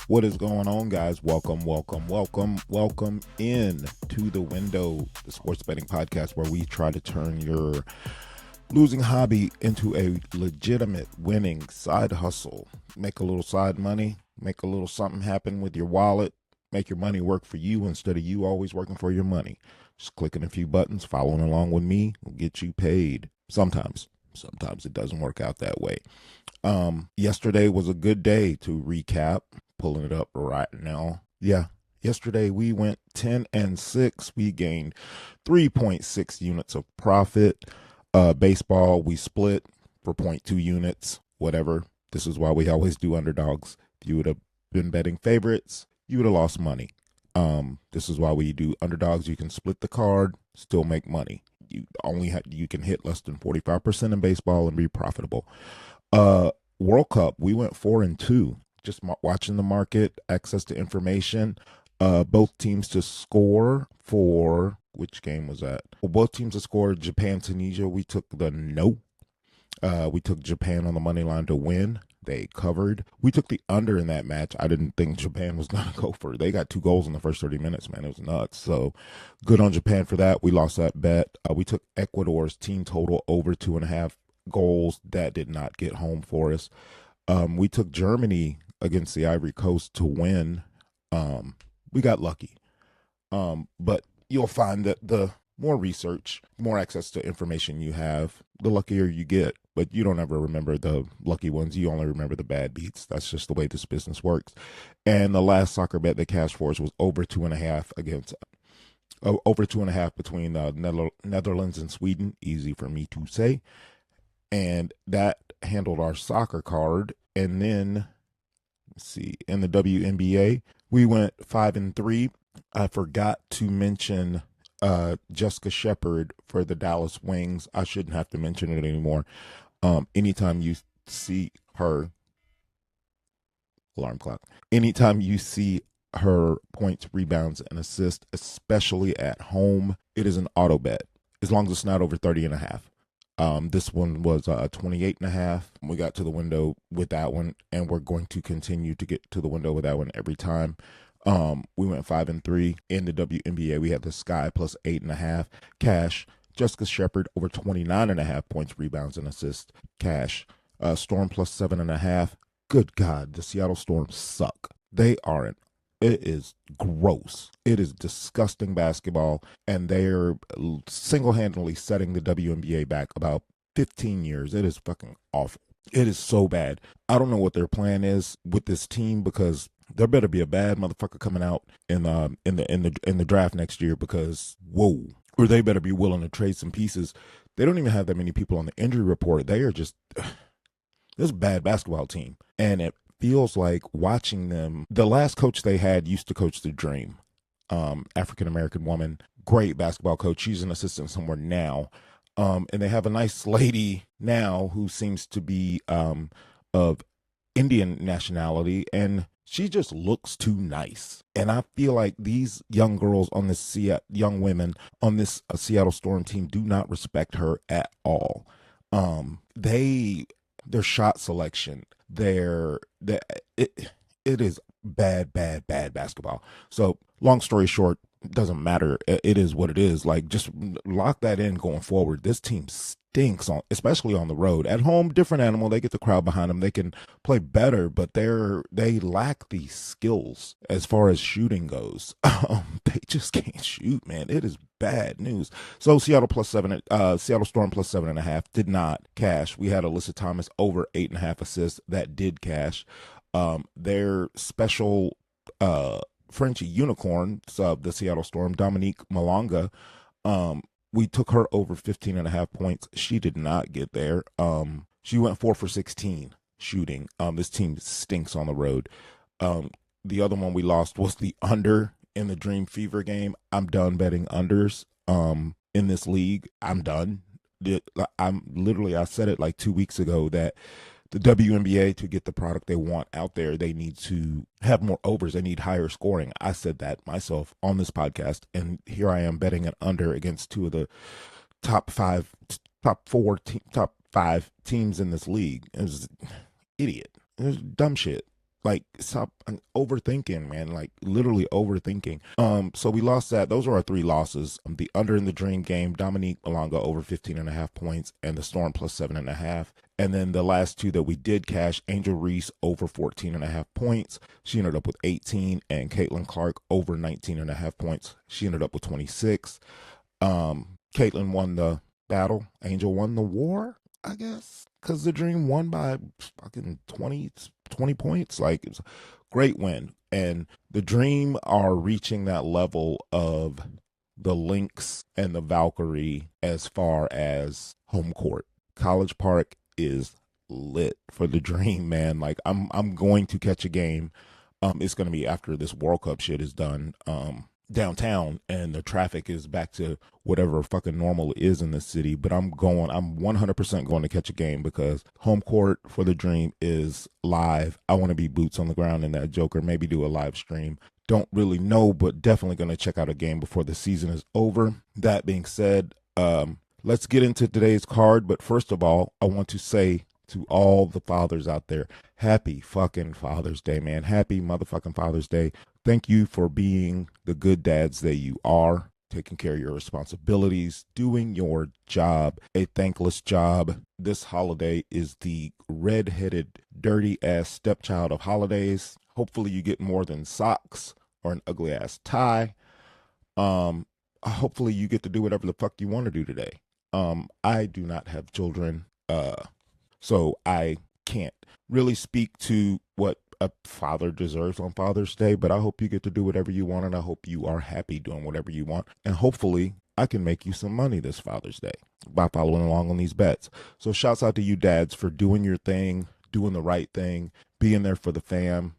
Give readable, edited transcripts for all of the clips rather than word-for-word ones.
What is going on, guys? Welcome in to The Window, the sports betting podcast where we try to turn your losing hobby into a legitimate winning side hustle. Make a little side money, make a little something happen with your wallet, make your money work for you instead of you always working for your money. Just clicking a few buttons, following along with me will get you paid. Sometimes it doesn't work out that way. Yesterday was a good day to recap. Pulling it up right now. Yeah, yesterday we went 10-6. We gained 3.6 units of profit. Baseball, we split for 0.2 units, whatever. This is why we always do underdogs. If you would have been betting favorites, you would have lost money. This is why we do underdogs. You can split the card, still make money. You can hit less than 45% in baseball and be profitable. World Cup, we went 4-2. Just watching the market, access to information. Both teams to score for, which game was that? Well, both teams to score Japan, Tunisia. We took the no. We took Japan on the money line to win. They covered. We took the under in that match. I didn't think Japan was going to go for it. They got 2 goals in the first 30 minutes, man. It was nuts. So good on Japan for that. We lost that bet. We took Ecuador's team total over 2.5 goals. That did not get home for us. We took Germany against the Ivory Coast to win. We got lucky. But you'll find that the more research, more access to information you have, the luckier you get. But you don't ever remember the lucky ones. You only remember the bad beats. That's just the way this business works. And the last soccer bet that cashed for us was over 2.5 against over 2.5 between Netherlands and Sweden. Easy for me to say. And that handled our soccer card. And then see, in the WNBA, we went 5-3. I forgot to mention Jessica Shepard for the Dallas Wings. I shouldn't have to mention it anymore. Anytime you see her, alarm clock. Anytime you see her points, rebounds, and assists, especially at home, it is an auto bet as long as it's not over 30.5. This one was 28.5. We got to the window with that one, and we're going to continue to get to the window with that one every time. We went 5-3 in the WNBA. We had the Sky plus 8.5 cash. Jessica Shepard over 29.5 points, rebounds, and assists cash. Storm plus 7.5. Good God, the Seattle Storm suck. They aren't. It is gross. It is disgusting basketball, and they're single-handedly setting the WNBA back about 15 years. It is fucking awful. It is so bad. I don't know what their plan is with this team, because there better be a bad motherfucker coming out in the draft next year, because whoa, or they better be willing to trade some pieces. They don't even have that many people on the injury report. They are just this is a bad basketball team, and it feels like watching them. The last coach they had used to coach the Dream, African-American woman, great basketball coach. She's an assistant somewhere now. And they have a nice lady now who seems to be of Indian nationality, and she just looks too nice. And I feel like these young girls on this young women on this Seattle Storm team do not respect her at all. Their shot selection, it is bad basketball. So long story short, it doesn't matter. It is what it is. Like, just lock that in going forward. This team stinks, especially on the road. At home, different animal. They get the crowd behind them. They can play better, but they lack the skills as far as shooting goes. They just can't shoot, man. It is bad news. So Seattle Storm plus 7.5 did not cash. We had Alyssa Thomas over 8.5 assists. That did cash. Their special French unicorn, the Seattle Storm, Dominique Malonga, we took her over 15.5 points. She did not get there. She went 4 for 16 shooting. This team stinks on the road. The other one we lost was the under in the Dream Fever game. I'm done betting unders in this league. I'm done. I said it like 2 weeks ago that the WNBA, to get the product they want out there, they need to have more overs. They need higher scoring. I said that myself on this podcast, and here I am betting an under against two of the top five teams in this league. It was idiot. It was dumb shit. Like, stop overthinking, man. Like, literally overthinking. So we lost that. Those were our three losses. The under in the dream game, Dominique Malonga over 15.5 points, and the Storm plus 7.5. And then the last two that we did cash, Angel Reese over 14.5 points. She ended up with 18, and Caitlin Clark over 19.5 points. She ended up with 26. Caitlin won the battle. Angel won the war, I guess, because the dream won by fucking 20 points. Like, it was a great win. And the dream are reaching that level of the Lynx and the Valkyrie as far as home court. College Park is lit for the dream, man. Like, I'm going to catch a game. It's going to be after this World Cup shit is done. Downtown, and the traffic is back to whatever fucking normal is in the city. But I'm 100% going to catch a game because home court for the dream is live. I want to be boots on the ground in that joker, maybe do a live stream. Don't really know, but definitely going to check out a game before the season is over. That being said, let's get into today's card. But first of all, I want to say to all the fathers out there, happy fucking Father's Day, man. Happy motherfucking Father's Day. Thank you for being the good dads that you are, taking care of your responsibilities, doing your job, a thankless job. This holiday is the red-headed, dirty-ass stepchild of holidays. Hopefully you get more than socks or an ugly-ass tie. Hopefully you get to do whatever the fuck you want to do today. I do not have children, so I can't really speak to what a father deserves on Father's Day, but I hope you get to do whatever you want, and I hope you are happy doing whatever you want. And hopefully I can make you some money this Father's Day by following along on these bets. So shouts out to you dads for doing your thing, doing the right thing, being there for the fam.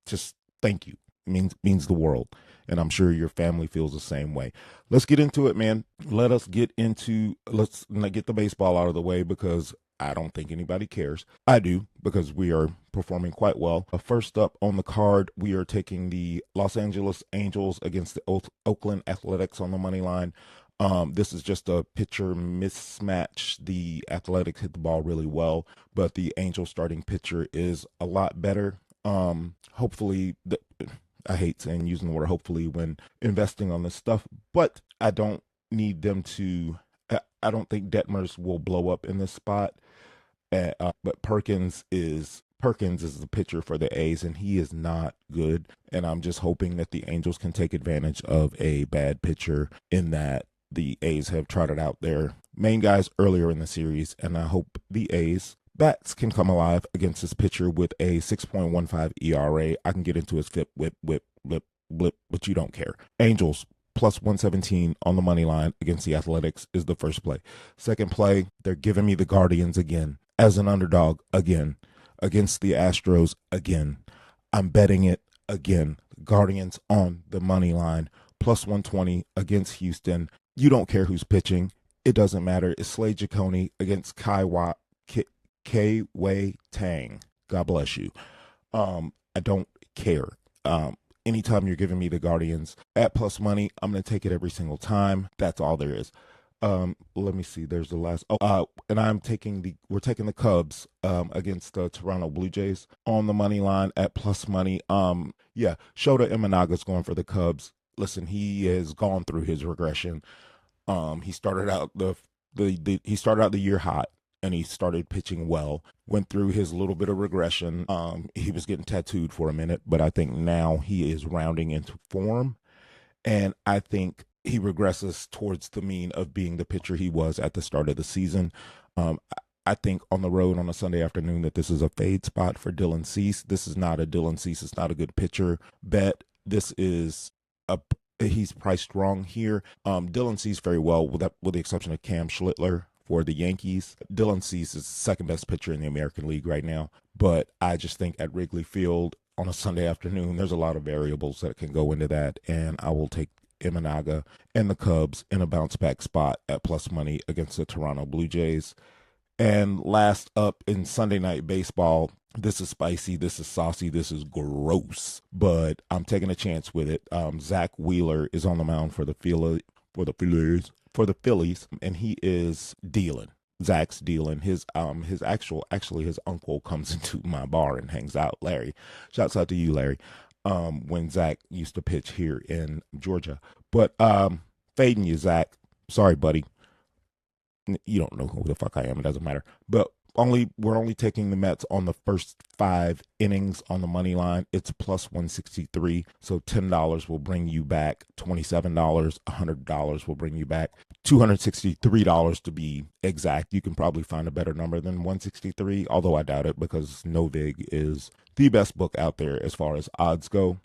Just thank you. It means the world. And I'm sure your family feels the same way. Let's get into it, man. Let's get the baseball out of the way because I don't think anybody cares. I do, because we are performing quite well. First up on the card, we are taking the Los Angeles Angels against the Oakland Athletics on the money line. This is just a pitcher mismatch. The Athletics hit the ball really well, but the Angels starting pitcher is a lot better. Hopefully, I hate saying using the word hopefully when investing on this stuff, but I don't need them to. I don't think Detmers will blow up in this spot. But Perkins is the pitcher for the A's, and he is not good. And I'm just hoping that the Angels can take advantage of a bad pitcher in that the A's have trotted out their main guys earlier in the series. And I hope the A's bats can come alive against this pitcher with a 6.15 ERA. I can get into his flip, whip, blip, but you don't care. Angels plus 117 on the money line against the Athletics is the first play. Second play, they're giving me the Guardians again as an underdog again against the Astros again. I'm betting it again. Guardians on the money line plus 120 against Houston. You don't care who's pitching. It doesn't matter. It's Slade Jaconey against K-Wei Tang. God bless you. I don't care. Anytime you're giving me the Guardians at plus money, I'm going to take it every single time. That's all there is. Let me see. There's the last. And we're taking the Cubs against the Toronto Blue Jays on the money line at plus money. Yeah, Shota Imanaga's going for the Cubs. Listen, he has gone through his regression. He started out he started out the year hot, and he started pitching well. Went through his little bit of regression. He was getting tattooed for a minute, but I think now he is rounding into form, and I think he regresses towards the mean of being the pitcher he was at the start of the season. I think on the road on a Sunday afternoon that this is a fade spot for Dylan Cease. This is not a Dylan Cease. It's not a good pitcher bet. This is he's priced wrong here. Dylan Cease very well, with the exception of Cam Schlittler for the Yankees. Dylan Cease is the second best pitcher in the American League right now. But I just think at Wrigley Field on a Sunday afternoon, there's a lot of variables that can go into that, and I will take Imanaga and the Cubs in a bounce back spot at plus money against the Toronto Blue Jays. And last up in Sunday night baseball, this is spicy, this is saucy, this is gross, but I'm taking a chance with it. Zach Wheeler is on the mound for the Phillies, and he is dealing. Zach's dealing. His actually his uncle comes into my bar and hangs out. Larry, shouts out to you, Larry. When Zach used to pitch here in Georgia, but fading you, Zach. Sorry, buddy. You don't know who the fuck I am. It doesn't matter. But we're only taking the Mets on the first 5 innings on the money line. It's plus 163. So $10 will bring you back $27. $100 will bring you back $263 to be exact. You can probably find a better number than 163, although I doubt it because Novig is the best book out there as far as odds go.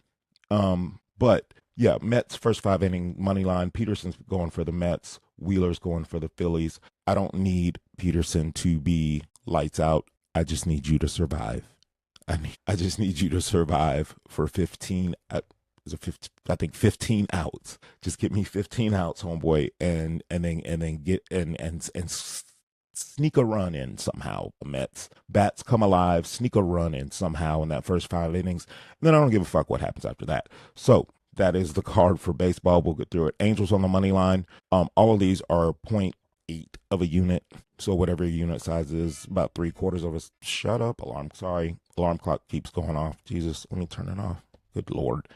But yeah, Mets first 5 inning money line. Peterson's going for the Mets. Wheeler's going for the Phillies. I don't need Peterson to be lights out. I just need you to survive. I just need you to survive for 15. I think 15 outs. Just get me 15 outs, homeboy, and then get and sneak a run in somehow. The Mets bats come alive, sneak a run in somehow in that first 5 innings, and then I don't give a fuck what happens after that. So that is the card for baseball. We'll get through it. Angels on the money line. All of these are 0.8 of a unit. So whatever your unit size is, about 3/4 of a. Shut up, alarm. Sorry, alarm clock keeps going off. Jesus, let me turn it off. Good Lord.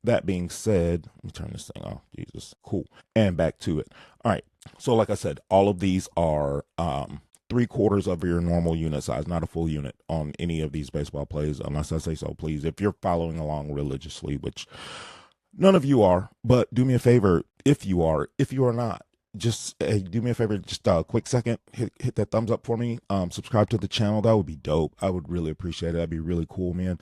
That being said, let me turn this thing off. Jesus, cool. And back to it. All right. So like I said, all of these are 3/4 of your normal unit size, not a full unit on any of these baseball plays, unless I say so, please. If you're following along religiously, which none of you are, but do me a favor, if you are not, just do me a favor, just a quick second, hit that thumbs up for me, subscribe to the channel. That would be dope. I would really appreciate it. That'd be really cool, man.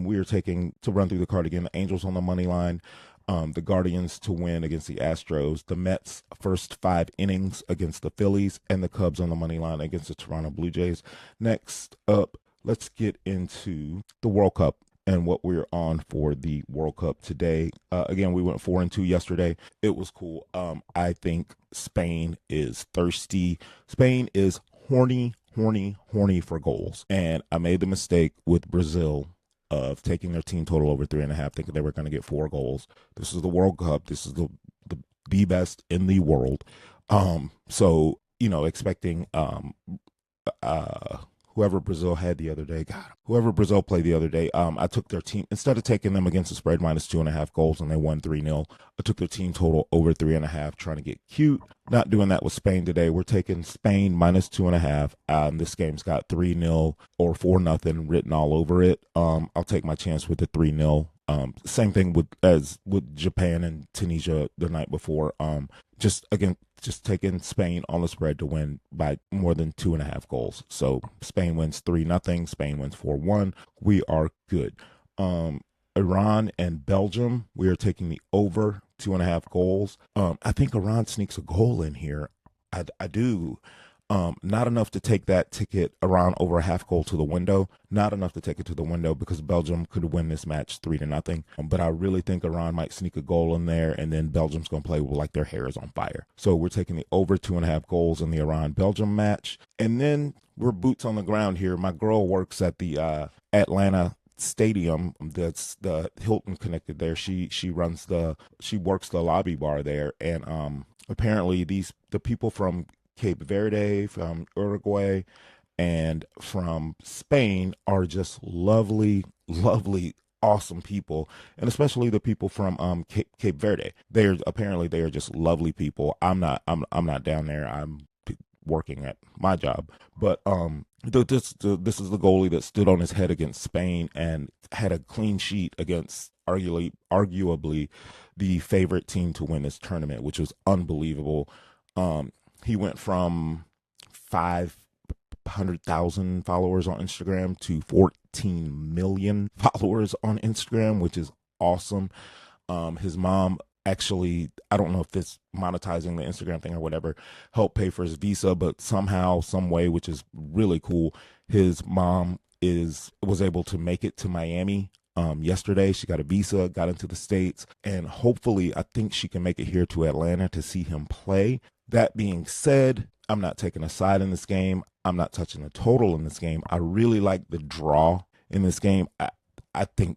We are taking, to run through the card again, the Angels on the money line, the Guardians to win against the Astros, the Mets first 5 innings against the Phillies, and the Cubs on the money line against the Toronto Blue Jays. Next up, let's get into the World Cup and what we're on for the World Cup today. Again, we went 4-2 yesterday. It was cool. I think Spain is thirsty. Spain is horny for goals. And I made the mistake with Brazil of taking their team total over 3.5, thinking they were going to get 4 goals. This is the World Cup. This is the best in the world. So, expecting whoever Brazil had the other day, whoever Brazil played the other day, I took their team, instead of taking them against the spread minus 2.5 goals and they won 3-0, I took their team total over 3.5, trying to get cute. Not doing that with Spain today. We're taking Spain minus 2.5. This game's got 3-0 or 4-0 written all over it. I'll take my chance with the 3-0. Same thing with Japan and Tunisia the night before. Just taking Spain on the spread to win by more than 2.5 goals. So Spain wins 3-0. Spain wins 4-1. We are good. Iran and Belgium, we are taking the over 2.5 goals. I think Iran sneaks a goal in here. I do. Not enough to take that ticket around over a half goal to the window. Not enough to take it to the window because Belgium could win this match 3-0. But I really think Iran might sneak a goal in there, and then Belgium's going to play like their hair is on fire. So we're taking the over 2.5 goals in the Iran-Belgium match. And then we're boots on the ground here. My girl works at the Atlanta Stadium. That's the Hilton connected there. She works the lobby bar there. And apparently the people from Cape Verde, from Uruguay, and from Spain are just lovely, awesome people, and especially the people from Cape Verde. They are just lovely people. I'm not down there. I'm working at my job, but this is the goalie that stood on his head against Spain and had a clean sheet against arguably the favorite team to win this tournament, which was unbelievable. He went from 500,000 followers on Instagram to 14 million followers on Instagram, which is awesome. His mom actually, I don't know if it's monetizing the Instagram thing or whatever, helped pay for his visa, but somehow, some way, which is really cool, his mom was able to make it to Miami. Yesterday she got a visa, got into the States, and hopefully I think she can make it here to Atlanta to see him play. That being said, I'm not taking a side in this game. I'm not touching the total in this game. I really like the draw in this game. I think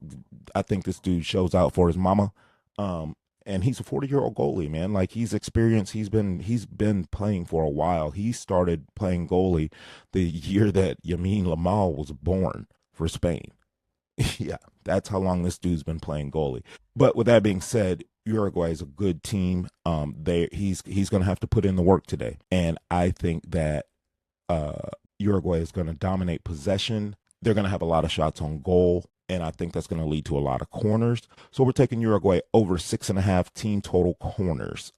this dude shows out for his mama. and he's a 40-year-old goalie, man. Like, he's experienced. He's been playing for a while. He started playing goalie the year that Yamin Lamal was born for Spain. Yeah, that's how long this dude's been playing goalie. But with that being said, Uruguay is a good team. He's going to have to put in the work today, and I think that Uruguay is going to dominate possession. They're going to have a lot of shots on goal, and I think that's going to lead to a lot of corners. So we're taking Uruguay over 6.5 team total corners.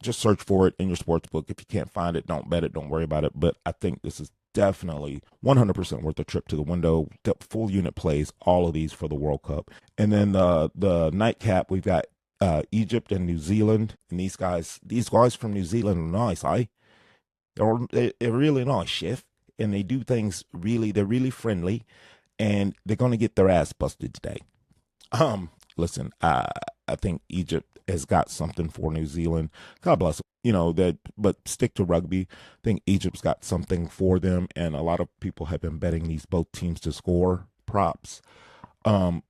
Just search for it in your sports book. If you can't find it, don't bet it. Don't worry about it. But I think this is definitely 100% worth a trip to the window. The full unit plays all of these for the World Cup. And then the nightcap, we've got Egypt and New Zealand. And these guys from New Zealand are nice, they're really nice, chef. And they do things they're really friendly, and they're going to get their ass busted today. Listen, I think Egypt has got something for New Zealand. God bless them. But stick to rugby. I think Egypt's got something for them, and a lot of people have been betting these both teams to score props.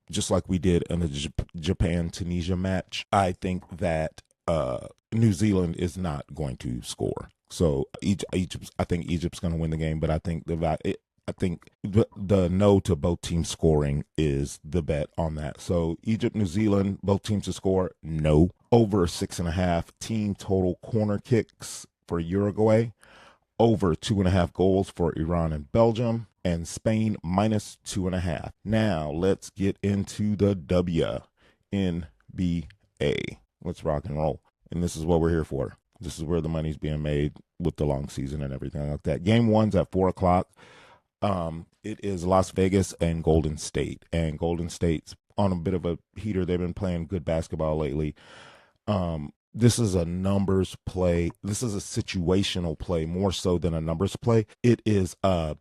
Just like we did in the Japan-Tunisia match. I think that New Zealand is not going to score. So I think Egypt's going to win the game, but I think the no to both teams scoring is the bet on that. So Egypt, New Zealand, both teams to score, no. Over 6.5 team total corner kicks for Uruguay. Over 2.5 goals for Iran and Belgium, and Spain minus 2.5. Now let's get into the WNBA. Let's rock and roll. And this is what we're here for. This is where the money's being made with the long season and everything like that. Game 1's at 4 o'clock. It is Las Vegas and Golden State. And Golden State's on a bit of a heater. They've been playing good basketball lately. This is a numbers play. This is a situational play more so than a numbers play. It is the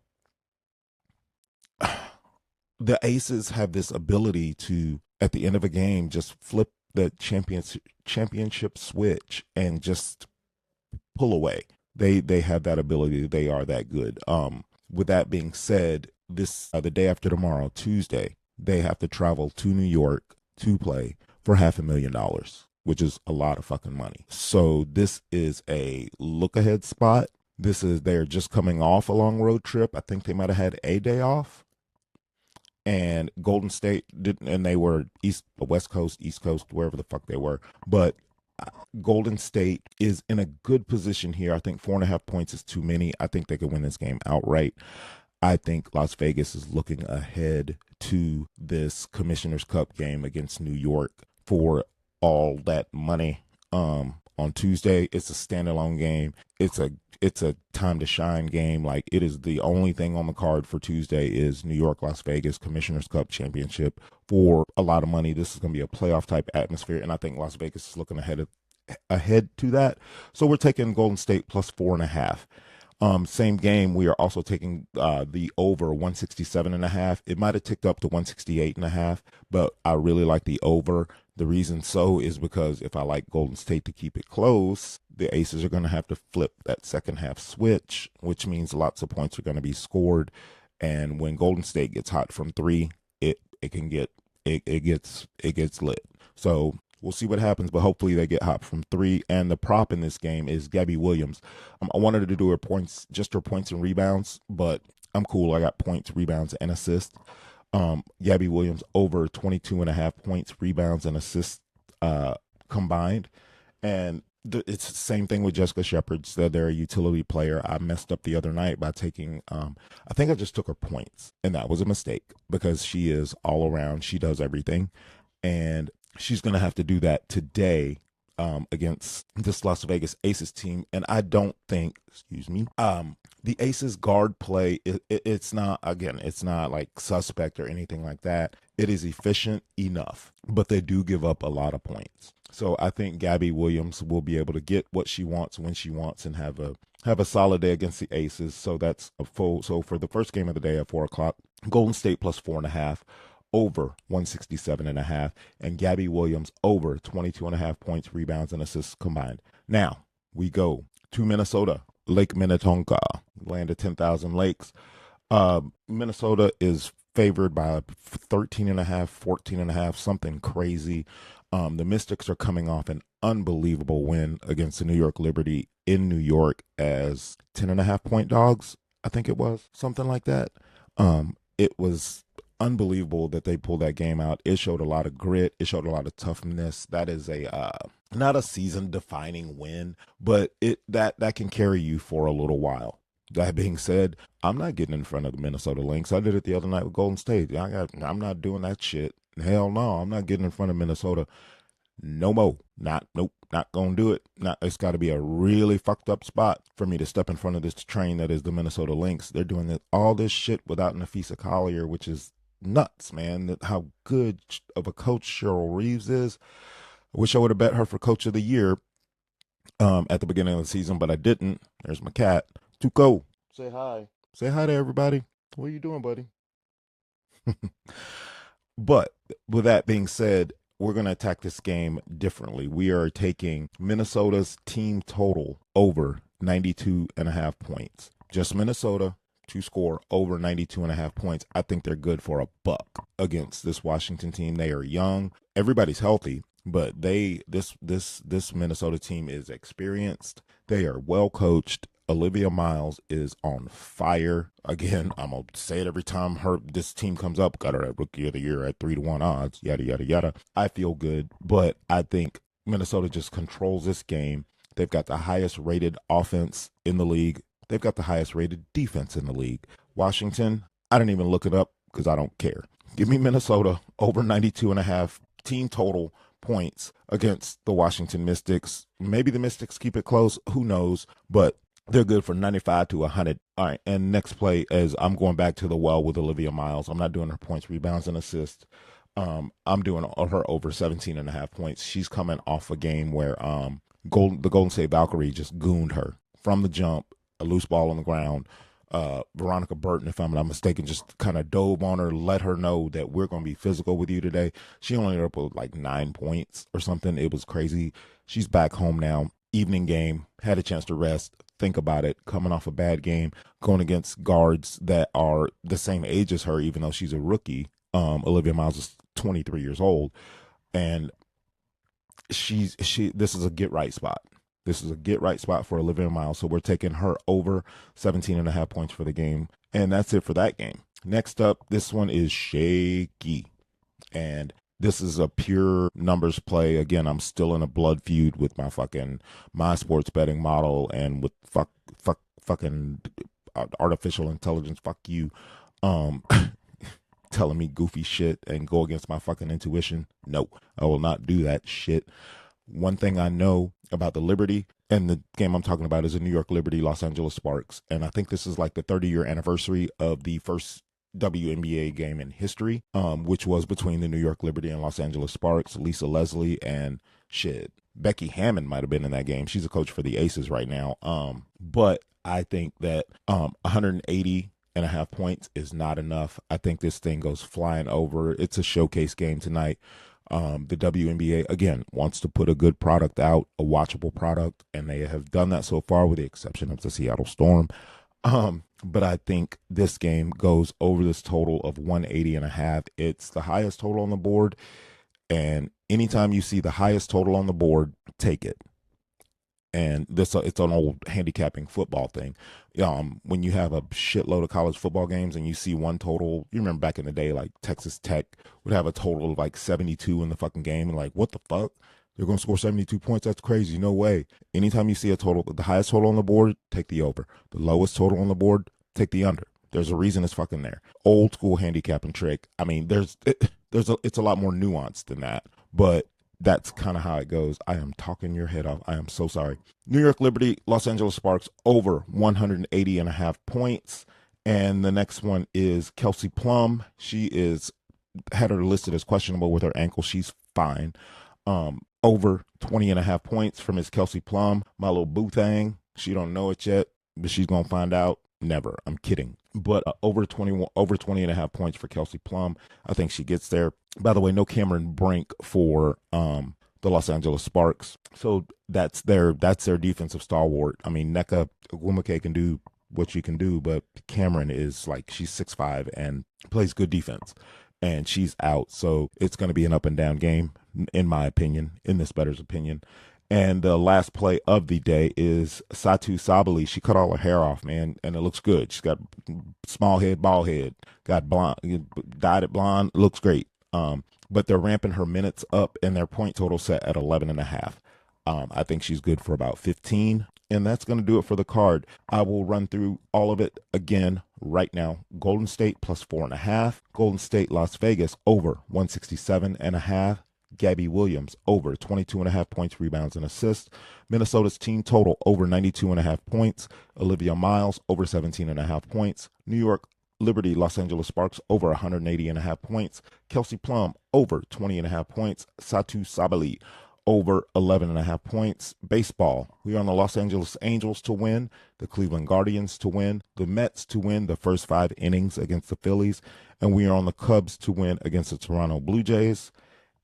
Aces have this ability to, at the end of a game, just flip the championship switch and just pull away. They have that ability. They are that good. With that being said, the day after tomorrow, Tuesday, they have to travel to New York to play for $500,000, which is a lot of fucking money. So this is a look ahead spot. They're just coming off a long road trip. I think they might have had a day off. And Golden State didn't, and they were West Coast, East Coast, wherever the fuck they were. But Golden State is in a good position here. I think 4.5 points is too many. I think they could win this game outright. I think Las Vegas is looking ahead to this Commissioner's Cup game against New York for all that money. On Tuesday, it's a standalone game. It's a time to shine game. Like, it is the only thing on the card for Tuesday is New York, Las Vegas Commissioner's Cup championship for a lot of money. This is going to be a playoff type atmosphere, and I think Las Vegas is looking ahead to that. So we're taking Golden State plus 4.5. Same game, we are also taking the over 167.5. It might have ticked up to 168.5, but I really like the over. The reason so is because if I like Golden State to keep it close, the Aces are going to have to flip that second half switch, which means lots of points are going to be scored. And when Golden State gets hot from three, it gets lit. So we'll see what happens, but hopefully they get hot from three. And the prop in this game is Gabby Williams. I wanted to do her points and rebounds, but I'm cool. I got points, rebounds, and assists. Gabby Williams over 22.5 points, rebounds, and assists combined. And it's the same thing with Jessica Shepard. So they're a utility player. I messed up the other night by taking, I think I just took her points, and that was a mistake because she is all around. She does everything, and she's going to have to do that today against this Las Vegas Aces team. And I don't think, the Aces guard play, it's not like suspect or anything like that. It is efficient enough, but they do give up a lot of points. So I think Gabby Williams will be able to get what she wants when she wants and have a solid day against the Aces. So that's a full. So for the first game of the day at 4 o'clock, Golden State plus 4.5. Over 167.5, and Gabby Williams over 22.5 points, rebounds, and assists combined. Now we go to Minnesota, Lake Minnetonka, land of 10,000 lakes. Minnesota is favored by 13.5, 14.5, something crazy. The Mystics are coming off an unbelievable win against the New York Liberty in New York as 10.5 point dogs. I think it was something like that. It was unbelievable that they pulled that game out. It showed a lot of grit. It showed a lot of toughness. That is a not a season defining win, but that can carry you for a little while. That being said, I'm not getting in front of the Minnesota Lynx. I did it the other night with Golden State. I'm not doing that shit. Hell no, I'm not getting in front of Minnesota. No more. Nope, not gonna do it. It's got to be a really fucked up spot for me to step in front of this train that is the Minnesota Lynx. They're doing all this shit without Nafisa Collier, which is nuts, man. How good of a coach Cheryl Reeves is. I wish I would have bet her for Coach of the Year at the beginning of the season, but I didn't. There's my cat. Tuco, say hi. Say hi to everybody. What are you doing, buddy? But with that being said, we're going to attack this game differently. We are taking Minnesota's team total over 92.5 points. Just Minnesota to score over 92.5 points. I think they're good for a buck against this Washington team. They are young. Everybody's healthy, but this Minnesota team is experienced. They are well coached. Olivia Miles is on fire. Again, I'm going to say it every time this team comes up. Got her at Rookie of the Year at 3-1 odds, yada, yada, yada. I feel good, but I think Minnesota just controls this game. They've got the highest rated offense in the league. They've got the highest rated defense in the league. Washington, I didn't even look it up because I don't care. Give me Minnesota over 92.5 team total points against the Washington Mystics. Maybe the Mystics keep it close. Who knows? But they're good for 95 to 100. All right, and next play is I'm going back to the well with Olivia Miles. I'm not doing her points, rebounds, and assists. I'm doing her over 17.5 points. She's coming off a game where the Golden State Valkyrie just gooned her from the jump, a loose ball on the ground. Veronica Burton, if I'm not mistaken, just kind of dove on her, let her know that we're going to be physical with you today. She only ended up with like 9 points or something. It was crazy. She's back home now. Evening game, had a chance to rest, think about it, coming off a bad game, going against guards that are the same age as her, even though she's a rookie. Olivia Miles is 23 years old, and this is a get right spot. This is a get right spot for Olivia Miles, so we're taking her over 17.5 points for the game, and that's it for that game. Next up, this one is shaky, and this is a pure numbers play. Again, I'm still in a blood feud with my sports betting model and with fucking artificial intelligence. Fuck you. Telling me goofy shit and go against my fucking intuition. No, I will not do that shit. One thing I know about the Liberty, and the game I'm talking about is the New York Liberty Los Angeles Sparks. And I think this is like the 30-year anniversary of the first WNBA game in history, which was between the New York Liberty and Los Angeles Sparks. Lisa Leslie and Becky Hammond might have been in that game. She's a coach for the Aces right now. But I think that 180.5 points is not enough. I think this thing goes flying over. It's a showcase game tonight. The WNBA, again, wants to put a good product out, a watchable product, and they have done that so far with the exception of the Seattle Storm. But I think this game goes over this total of 180.5. It's the highest total on the board, and anytime you see the highest total on the board, take it. And it's an old handicapping football thing. When you have a shitload of college football games and you see one total, you remember back in the day, like Texas Tech would have a total of like 72 in the fucking game, and like, what the fuck? They're going to score 72 points? That's crazy. No way. Anytime you see a total, the highest total on the board, take the over. The lowest total on the board, take the under. There's a reason it's fucking there. Old school handicapping trick. I mean, it's a lot more nuanced than that, but that's kind of how it goes. I am talking your head off. I am so sorry. New York Liberty, Los Angeles Sparks over 180.5 points. And the next one is Kelsey Plum. She had her listed as questionable with her ankle. She's fine. Over 20.5 points from Miss Kelsey Plum, my little boo thing. She don't know it yet, but she's going to find out. Never. I'm kidding. But over 20.5 points for Kelsey Plum. I think she gets there. By the way, no Cameron Brink for the Los Angeles Sparks. So that's their defensive stalwart. I mean, Nneka Ogwumike can do what she can do, but Cameron is like, she's 6'5" and plays good defense. and she's out. So it's going to be an up and down game, in my opinion, in this bettor's opinion. And the last play of the day is Satu Sabali. She cut all her hair off, man, and it looks good. She's got small head, bald head, got blonde, dyed it blonde. Looks great. But they're ramping her minutes up, and their point total set at 11.5. I think she's good for about 15, and that's going to do it for the card. I will run through all of it again right now. Golden State plus 4.5. Golden State Las Vegas over 167.5. Gabby Williams over 22.5 points, rebounds, and assists. Minnesota's team total over 92.5 points. Olivia Miles over 17.5 points. New York Liberty Los Angeles Sparks over 180.5 points. Kelsey Plum over 20.5 points. Satu Sabali over 11.5 points. Baseball, we are on the Los Angeles Angels to win, the Cleveland Guardians to win, the Mets to win the first 5 innings against the Phillies, and we are on the Cubs to win against the Toronto Blue Jays.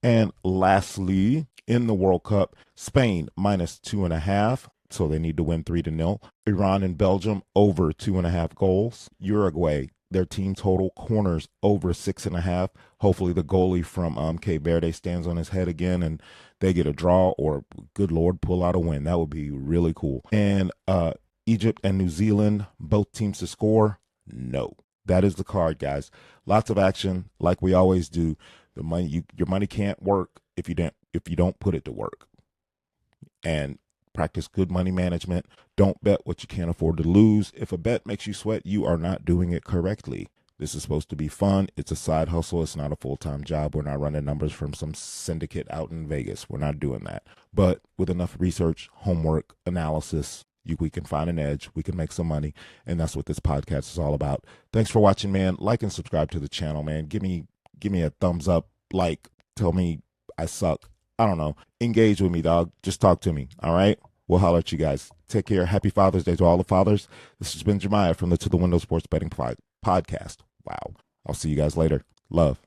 And lastly, in the World Cup, Spain minus 2.5, so they need to win 3-0. Iran and Belgium over 2.5 goals. Uruguay, their team total corners over 6.5. Hopefully the goalie from Cape Verde stands on his head again and they get a draw, or good Lord, pull out a win. That would be really cool. And Egypt and New Zealand, both teams to score, no. That is the card, guys. Lots of action, like we always do. The money, your money can't work if you don't put it to work. And practice good money management. Don't bet what you can't afford to lose. If a bet makes you sweat, you are not doing it correctly. This is supposed to be fun. It's a side hustle. It's not a full-time job. We're not running numbers from some syndicate out in Vegas. We're not doing that. But with enough research, homework, analysis, we can find an edge. We can make some money. And that's what this podcast is all about. Thanks for watching, man. Like and subscribe to the channel, man. Give me a thumbs up. Like, tell me I suck. I don't know. Engage with me, dog. Just talk to me. All right? We'll holler at you guys. Take care. Happy Father's Day to all the fathers. This has been Jemiah from the To the Window Sports Betting Podcast. Wow. I'll see you guys later. Love.